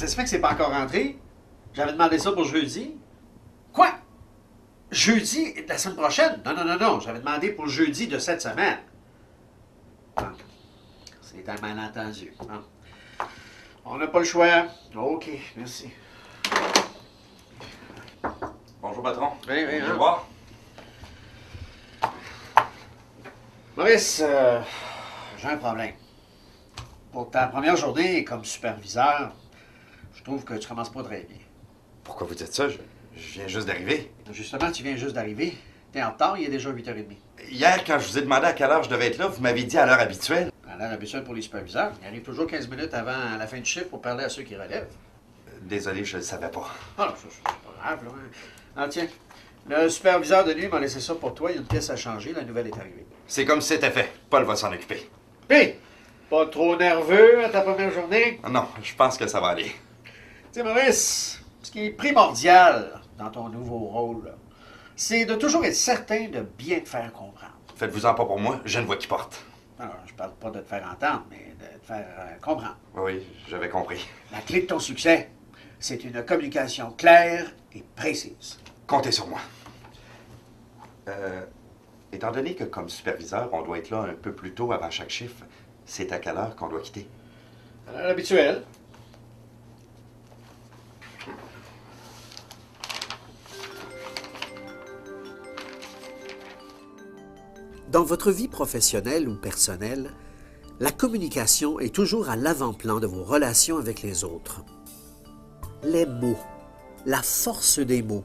ça se fait que c'est pas encore rentré? J'avais demandé ça pour jeudi. Quoi? Jeudi de la semaine prochaine? Non, non, non, non. J'avais demandé pour jeudi de cette semaine. Ah, c'est un malentendu. Ah. On n'a pas le choix. OK, merci. Bonjour, patron. Oui, oui, Viens hein? voir. Maurice, j'ai un problème. Pour ta première journée comme superviseur, je trouve que tu commences pas très bien. Pourquoi vous dites ça? Je viens juste d'arriver. Justement, tu viens juste d'arriver. T'es en retard, il est déjà 8h30. Hier, quand je vous ai demandé à quelle heure je devais être là, vous m'avez dit à l'heure habituelle. À l'heure habituelle pour les superviseurs, il arrive toujours 15 minutes avant la fin du chiffre pour parler à ceux qui relèvent. Désolé, je le savais pas. Ah, ça, c'est pas grave, là. Hein. Ah, tiens, le superviseur de nuit m'a laissé ça pour toi. Il y a une pièce à changer, la nouvelle est arrivée. C'est comme si c'était fait. Paul va s'en occuper. Pis, pas trop nerveux à ta première journée? Non, je pense que ça va aller. Tu sais, Maurice, ce qui est primordial dans ton nouveau rôle, là, c'est de toujours être certain de bien te faire comprendre. Faites-vous-en pas pour moi, j'ai une voix qui porte. Alors, je parle pas de te faire entendre, mais de te faire comprendre. Oui, j'avais compris. La clé de ton succès, c'est une communication claire et précise. Comptez sur moi. Étant donné que comme superviseur, on doit être là un peu plus tôt avant chaque chiffre, c'est à quelle heure qu'on doit quitter? À l'heure habituelle. Dans votre vie professionnelle ou personnelle, la communication est toujours à l'avant-plan de vos relations avec les autres. Les mots, la force des mots,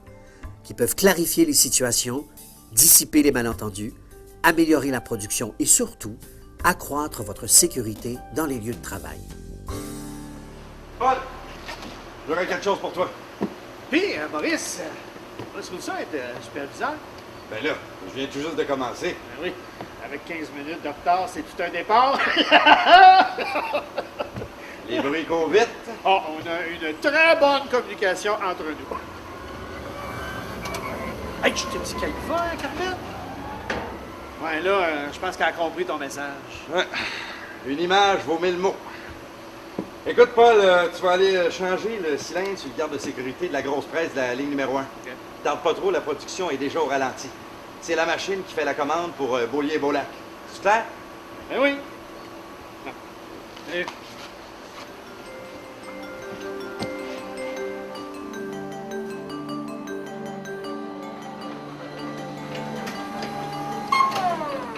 qui peuvent clarifier les situations, dissiper les malentendus, améliorer la production et surtout accroître votre sécurité dans les lieux de travail. Paul! J'aurais quelque chose pour toi. Puis, Maurice, on trouve ça être superviseur? Ben là, je viens tout juste de commencer. Ben oui, avec 15 minutes de retard, c'est tout un départ. Les bruits courent vite. Oh, on a une très bonne communication entre nous. Hey, je te dis qu'elle va, hein, Carmen? Ouais, là, je pense qu'elle a compris ton message. Ouais. Une image vaut 1000 mots. Écoute, Paul, tu vas aller changer le cylindre sur le garde de sécurité de la grosse presse de la ligne numéro 1. OK. Tarde pas trop, la production est déjà au ralenti. C'est la machine qui fait la commande pour Beaulieu et Beaulac. C'est clair? Ben oui. Ah. Salut.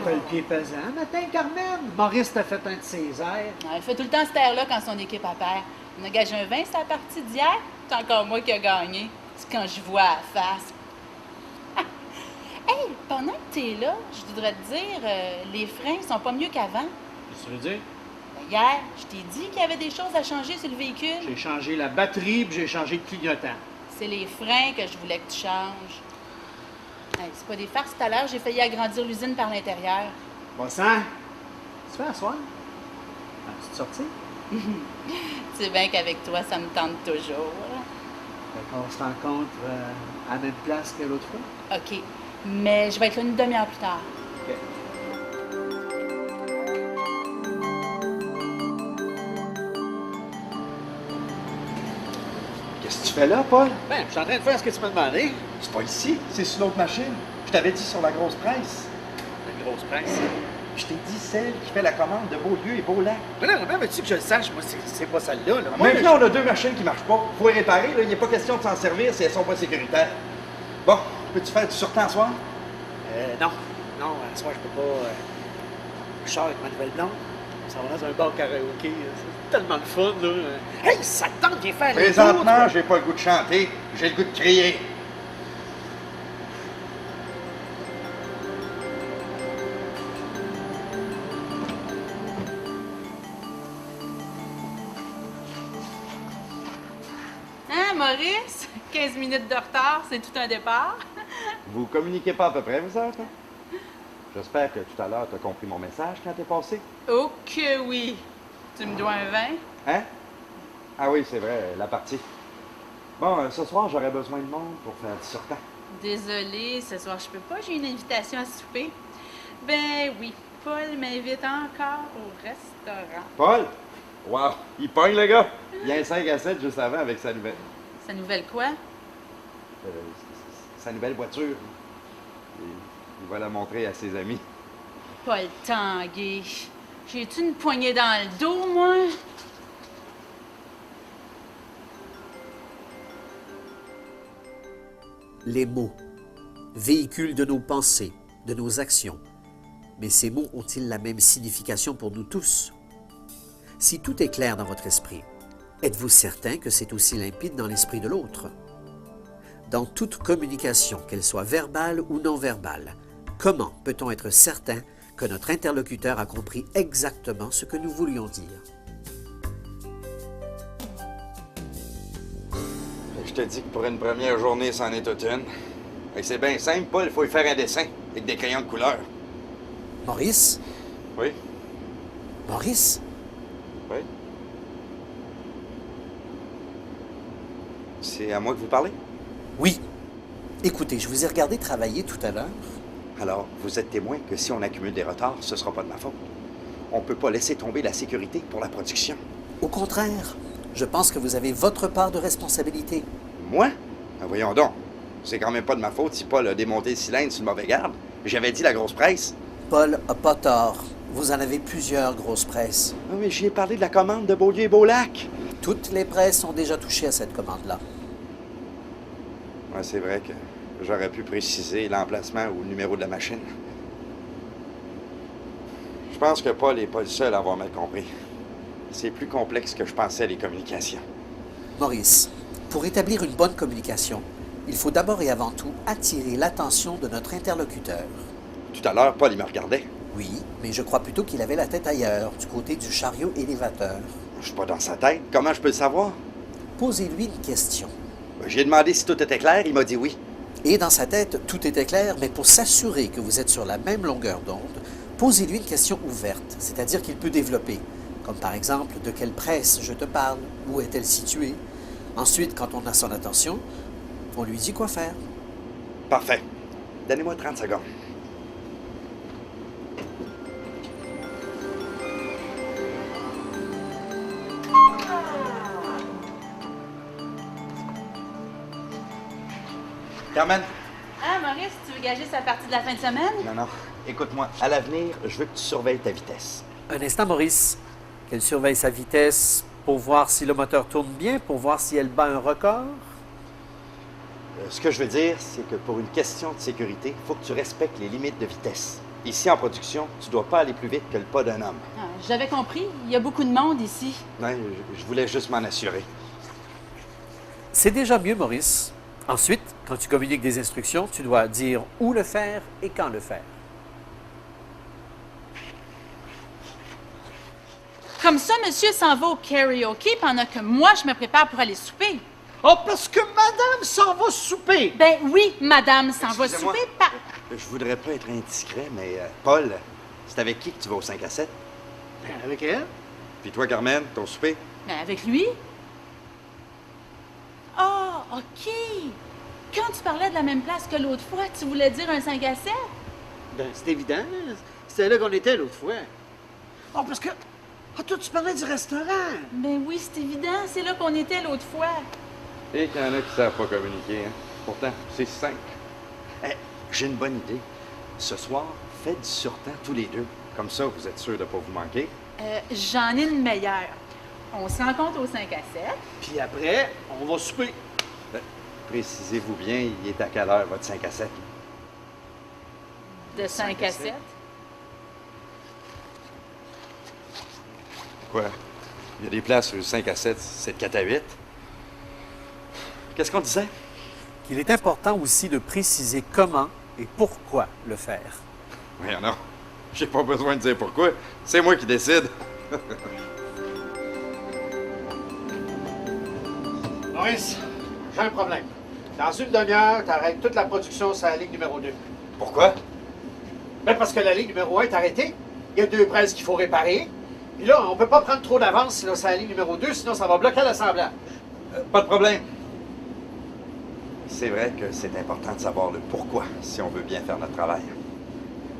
T'as le pied pesant matin, Carmen? Maurice t'a fait un de ses airs. Ouais, il fait tout le temps cette air-là quand son équipe a perd. On a gagé un 20 sur la partie d'hier. C'est encore moi qui ai gagné. C'est quand je vois à la face. Ah! Hey, pendant que t'es là, je voudrais te dire, les freins sont pas mieux qu'avant. Qu'est-ce que tu veux dire? Ben, hier, je t'ai dit qu'il y avait des choses à changer sur le véhicule. J'ai changé la batterie puis j'ai changé le clignotant. C'est les freins que je voulais que tu changes. Hey, c'est pas des farces tout à l'heure, j'ai failli agrandir l'usine par l'intérieur. Bon sang, tu fais à soir? As-tu sorti? Tu sais bien qu'avec toi, ça me tente toujours. Fait qu'on se rencontre à la même place que l'autre fois? OK. Mais je vais être là une demi-heure plus tard. OK. Qu'est-ce que tu fais là, Paul? Ben, je suis en train de faire ce que tu m'as demandé. C'est pas ici, c'est sur l'autre machine. Je t'avais dit sur la grosse presse. La grosse presse. Je t'ai dit celle qui fait la commande de Beaulieu et Beaulac. Mais non, mais veux-tu que je le sache? Moi, c'est pas celle-là. Là. Moi, Maintenant, on a deux machines qui marchent pas. Faut les réparer, là. Il n'est pas question de s'en servir si elles sont pas sécuritaires. Bon, peux-tu faire du surtemps ce soir? Non. Non, ce soir, je peux pas. Je sors avec ma nouvelle blonde. Ça va dans un bar karaoké. C'est tellement de fun, là. Hey, ça te tente, viens faire les Présentement, autres. j'ai pas le goût de chanter, j'ai le goût de crier. Hein, Maurice? 15 minutes de retard, c'est tout un départ. Vous communiquez pas à peu près, vous autres? Hein? J'espère que tout à l'heure, tu as compris mon message quand t'es passé. Oh que oui! Tu me dois un vin? Hein? Ah oui, c'est vrai, la partie. Bon, ce soir, j'aurais besoin de monde pour faire du surtemps. Désolée, ce soir je peux pas, j'ai une invitation à souper. Ben oui, Paul m'invite encore au restaurant. Paul, Wow! Il pogne, le gars! Il y a un 5 à 7 juste avant avec sa nouvelle... Sa nouvelle quoi? sa nouvelle voiture. Et il va la montrer à ses amis. Paul Tanguay. J'ai-tu une poignée dans le dos, moi? Les mots, véhicules de nos pensées, de nos actions. Mais ces mots ont-ils la même signification pour nous tous? Si tout est clair dans votre esprit, êtes-vous certain que c'est aussi limpide dans l'esprit de l'autre? Dans toute communication, qu'elle soit verbale ou non verbale, comment peut-on être certain que notre interlocuteur a compris exactement ce que nous voulions dire? Je te dis que pour une première journée, c'en est toute une. Fait que c'est bien simple, Paul, il faut y faire un dessin avec des crayons de couleur. Maurice? Oui? Maurice? Oui? C'est à moi que vous parlez? Oui. Écoutez, je vous ai regardé travailler tout à l'heure. Alors, vous êtes témoin que si on accumule des retards, ce ne sera pas de ma faute. On ne peut pas laisser tomber la sécurité pour la production. Au contraire, je pense que vous avez votre part de responsabilité. Moi? Ben voyons donc. C'est quand même pas de ma faute si Paul a démonté le cylindre sur le mauvais garde. J'avais dit la grosse presse. Paul a pas tort. Vous en avez plusieurs grosses presses. Ah, mais j'y ai parlé de la commande de Beaulieu et Beaulac. Toutes les presses ont déjà touché à cette commande-là. Ouais, c'est vrai que j'aurais pu préciser l'emplacement ou le numéro de la machine. Je pense que Paul n'est pas le seul à avoir mal compris. C'est plus complexe que je pensais, les communications. Maurice, pour établir une bonne communication, il faut d'abord et avant tout attirer l'attention de notre interlocuteur. Tout à l'heure, Paul, il me regardait. Oui, mais je crois plutôt qu'il avait la tête ailleurs, du côté du chariot élévateur. Je suis pas dans sa tête. Comment je peux le savoir? Posez-lui une question. J'ai demandé si tout était clair, il m'a dit oui. Et dans sa tête, tout était clair, mais pour s'assurer que vous êtes sur la même longueur d'onde, posez-lui une question ouverte, c'est-à-dire qu'il peut développer. Comme par exemple, de quelle presse je te parle? Où est-elle située? Ensuite, quand on a son attention, on lui dit quoi faire. Parfait. Donnez-moi 30 secondes. Carmen? Ah, Maurice, tu veux gager sa partie de la fin de semaine? Non, non. Écoute-moi, à l'avenir, je veux que tu surveilles ta vitesse. Un instant, Maurice. Qu'elle surveille sa vitesse pour voir si le moteur tourne bien, pour voir si elle bat un record? Ce que je veux dire, c'est que pour une question de sécurité, il faut que tu respectes les limites de vitesse. Ici, en production, tu ne dois pas aller plus vite que le pas d'un homme. Ah, j'avais compris. Il y a beaucoup de monde ici. Ouais, je voulais juste m'en assurer. C'est déjà mieux, Maurice. Ensuite, quand tu communiques des instructions, tu dois dire où le faire et quand le faire. Comme ça, monsieur s'en va au karaoke pendant que moi, je me prépare pour aller souper. Oh, parce que madame s'en va souper. Ben oui, madame s'en va Excusez-moi. souper. Je voudrais pas être indiscret, mais Paul, c'est avec qui que tu vas au 5 à 7? Ben, avec elle. Puis toi, Carmen, ton souper? Ben avec lui. Ah, OK. Quand tu parlais de la même place que l'autre fois, tu voulais dire un 5 à 7? Ben, c'est évident. C'était là qu'on était l'autre fois. Oh, parce que... Ah, toi, tu parlais du restaurant. Ben oui, c'est évident. C'est là qu'on était l'autre fois. Et qu'il y en a qui savent pas communiquer, hein? Pourtant, c'est simple. J'ai une bonne idée. Ce soir, faites du surtemps tous les deux. Comme ça, vous êtes sûr de pas vous manquer. J'en ai une meilleure. On se rencontre au 5 à 7. Puis après, on va souper. Précisez-vous bien, il est à quelle heure, votre 5 à 7? De 5 à 7. Quoi? Il y a des places sur le 5 à 7, c'est de 4 à 8. Qu'est-ce qu'on disait? Il est important aussi de préciser comment et pourquoi le faire. Oui, non. J'ai pas besoin de dire pourquoi. C'est moi qui décide. Maurice, j'ai un problème. Dans une demi-heure, t'arrêtes toute la production sur la ligne numéro 2. Pourquoi? Ben parce que la ligne numéro 1 est arrêtée. Il y a 2 presses qu'il faut réparer. Puis là, on peut pas prendre trop d'avance sur la ligne numéro 2, sinon ça va bloquer l'assemblage. Pas de problème. C'est vrai que c'est important de savoir le pourquoi si on veut bien faire notre travail.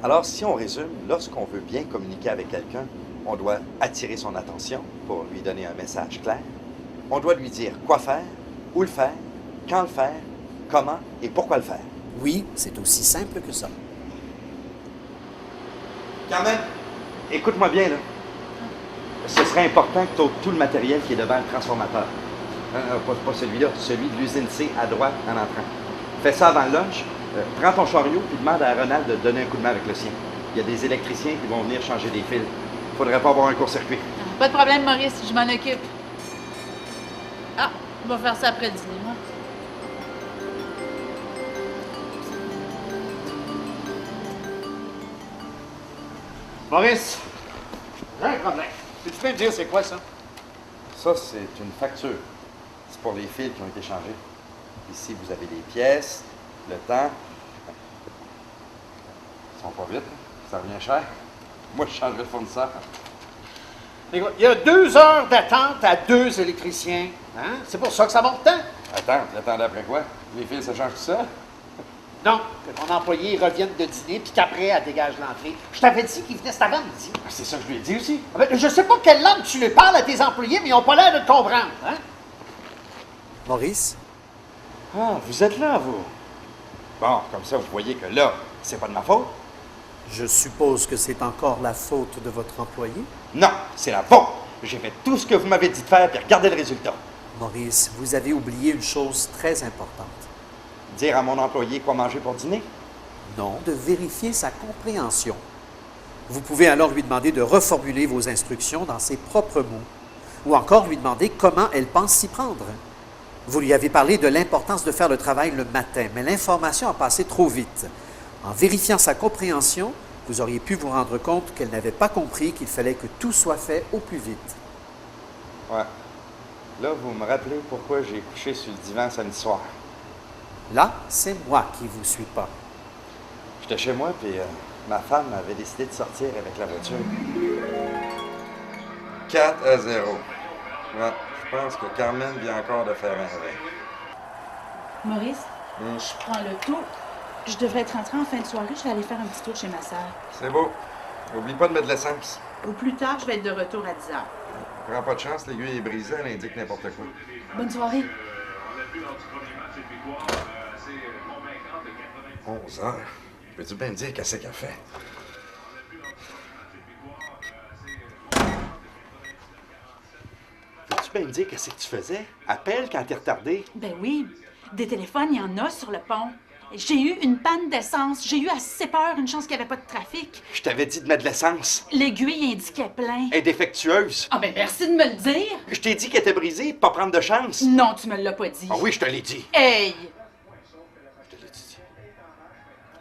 Alors, si on résume, lorsqu'on veut bien communiquer avec quelqu'un, On doit attirer son attention pour lui donner un message clair. On doit lui dire quoi faire, où le faire, quand le faire, comment et pourquoi le faire. Oui, c'est aussi simple que ça. Carmen, écoute-moi bien, là. Ce serait important que tu ôtes tout le matériel qui est devant le transformateur. Pas celui-là, celui de l'usine C à droite en entrant. Fais ça avant le lunch. Prends ton chariot et demande à Ronald de te donner un coup de main avec le sien. Il y a des électriciens qui vont venir changer des fils. Faudrait pas avoir un court-circuit. Pas de problème, Maurice, je m'en occupe. Ah, on va faire ça après le dîner, moi. Maurice, j'ai un problème. Tu peux me dire c'est quoi ça? Ça, c'est une facture. C'est pour les fils qui ont été changés. Ici, vous avez les pièces, le temps. Ils sont pas vite, hein? Ça revient cher. Moi, je changerais de fournisseur. Écoute, il y a 2 heures d'attente à 2 électriciens. Hein? C'est pour ça que ça monte tant. Attends, l'attendais après quoi? Les fils se changent tout ça? Non, que ton employé revienne de dîner puis qu'après, elle dégage l'entrée. Je t'avais dit qu'il venait cet avant-midi. C'est ça que je lui ai dit aussi. Ah ben, je sais pas quelle langue tu lui parles à tes employés, mais ils n'ont pas l'air de te comprendre. Hein? Maurice, Ah, vous êtes là, vous. Bon, comme ça, vous voyez que là, c'est pas de ma faute. je suppose que c'est encore la faute de votre employé? Non, c'est la vôtre. J'ai fait tout ce que vous m'avez dit de faire, puis regardez le résultat. Maurice, vous avez oublié une chose très importante. Dire à mon employé quoi manger pour dîner? Non, de vérifier sa compréhension. Vous pouvez alors lui demander de reformuler vos instructions dans ses propres mots, ou encore lui demander comment elle pense s'y prendre. Vous lui avez parlé de l'importance de faire le travail le matin, mais l'information a passé trop vite. En vérifiant sa compréhension, vous auriez pu vous rendre compte qu'elle n'avait pas compris qu'il fallait que tout soit fait au plus vite. Ouais. Là, vous me rappelez pourquoi j'ai couché sur le divan samedi soir. Là, c'est moi qui vous suis pas. J'étais chez moi, puis ma femme avait décidé de sortir avec la voiture. 4-0. Ouais, je pense que Carmen vient encore de faire un réveil. Maurice, je prends le tour. Je devrais être rentrée en fin de soirée. Je vais aller faire un petit tour chez ma sœur. C'est beau. Oublie pas de mettre de l'essence. Au plus tard, je vais être de retour à 10 heures. Prends pas de chance, l'aiguille est brisée, elle indique n'importe quoi. Bonne soirée. 11 heures. Peux-tu bien me dire qu'est-ce qu'elle fait? Peux-tu bien me dire qu'est-ce que tu faisais? Appelle quand t'es retardé. Ben oui, des téléphones, il y en a sur le pont. J'ai eu une panne d'essence. J'ai eu assez peur, une chance qu'il n'y avait pas de trafic. Je t'avais dit de mettre de l'essence. L'aiguille indiquait plein. Elle est défectueuse. Ah ben merci de me le dire. Je t'ai dit qu'elle était brisée, pas prendre de chance. Non, tu me l'as pas dit. Ah oui, je te l'ai dit. Hey! Je te l'ai dit.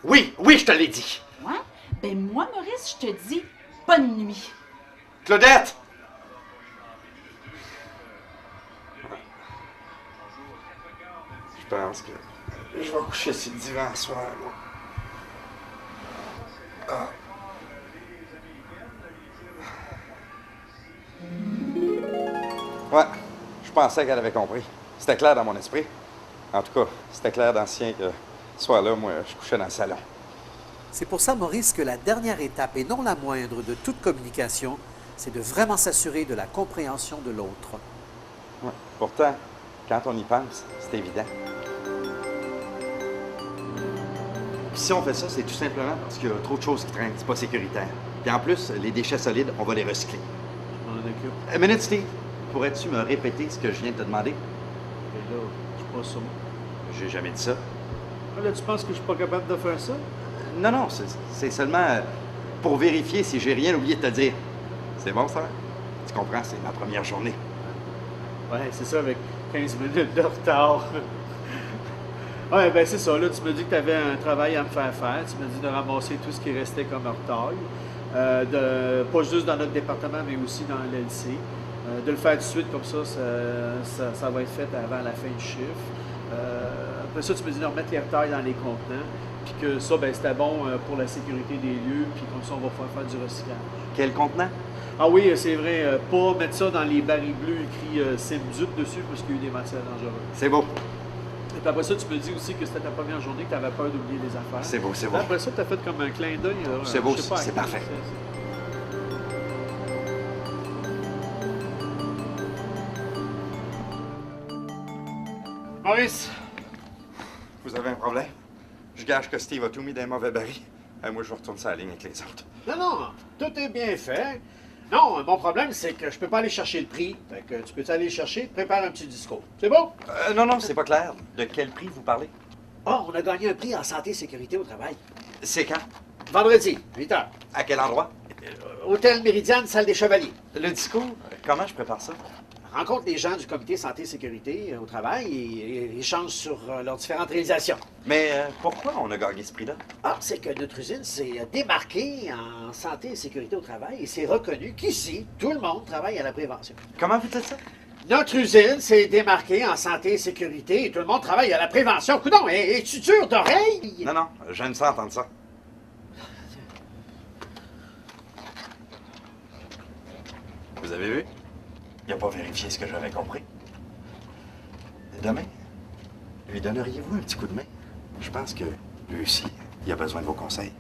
Oui, oui, je te l'ai dit. Ouais? Ben moi, Maurice, je te dis bonne nuit. Claudette! Je pense que je vais coucher sur le divan ce soir, moi. Ah. Ouais, je pensais qu'elle avait compris. C'était clair dans mon esprit. En tout cas, c'était clair dans le sien que ce soir-là, moi, je couchais dans le salon. C'est pour ça, Maurice, que la dernière étape, et non la moindre de toute communication, c'est de vraiment s'assurer de la compréhension de l'autre. Ouais. Pourtant, quand on y pense, c'est évident. Puis si on fait ça, c'est tout simplement parce qu'il y a trop de choses qui traînent. C'est pas sécuritaire. Puis en plus, les déchets solides, on va les recycler. Je m'en occupe. Une minute, Steve. Pourrais-tu me répéter ce que je viens de te demander? Et là, je suis pas sûr. J'ai jamais dit ça. Ah, là, tu penses que je suis pas capable de faire ça? Non, non, c'est seulement pour vérifier si j'ai rien oublié de te dire. C'est bon, ça? Tu comprends, c'est ma première journée. Ouais, c'est ça, avec 15 minutes de retard. Ouais, ben c'est ça. Là, tu me dis que tu avais un travail à me faire faire. Tu me dis de ramasser tout ce qui restait comme retard. Pas juste dans notre département, mais aussi dans l'LC. De le faire tout de suite, comme ça va être fait avant la fin du chiffre. Après ça, tu me dis de remettre les retards dans les contenants. Puis que ça, ben c'était bon pour la sécurité des lieux. Puis comme ça, on va pouvoir faire du recyclage. Quel contenant? Ah oui, c'est vrai. Pas mettre ça dans les barils bleus écrit Simdut dessus parce qu'il y a eu des matières dangereuses. C'est beau. Et puis après ça, tu me dis aussi que c'était ta première journée, que tu avais peur d'oublier les affaires. C'est beau, c'est beau. Après ça, tu as fait comme un clin d'œil. C'est beau, je sais pas à c'est qui, parfait. Maurice, Vous avez un problème? Je gage que Steve a tout mis dans un mauvais baril. Moi, je retourne ça à la ligne avec les autres. non, tout est bien fait. Non, mon problème, c'est que je peux pas aller chercher le prix. Fait que tu peux aller le chercher, prépare un petit discours. C'est bon? Non, c'est pas clair. De quel prix vous parlez? Oh, on a gagné un prix en santé et sécurité au travail. C'est quand? Vendredi, 8 h. À quel endroit? Hôtel Méridiane, salle des Chevaliers. Le discours? Comment je prépare ça? Rencontre les gens du comité santé et sécurité au travail et échange sur leurs différentes réalisations. Mais pourquoi on a gagné ce prix-là? Ah, c'est que notre usine s'est démarquée en santé et sécurité au travail et c'est reconnu qu'ici, tout le monde travaille à la prévention. Comment vous dites ça? Notre usine s'est démarquée en santé et sécurité et tout le monde travaille à la prévention. Coudon, es-tu dur d'oreille? Non, j'aime ça entendre ça. Vous avez vu? Il n'a pas vérifié ce que j'avais compris. Demain, lui donneriez-vous un petit coup de main? Je pense que lui aussi, il a besoin de vos conseils.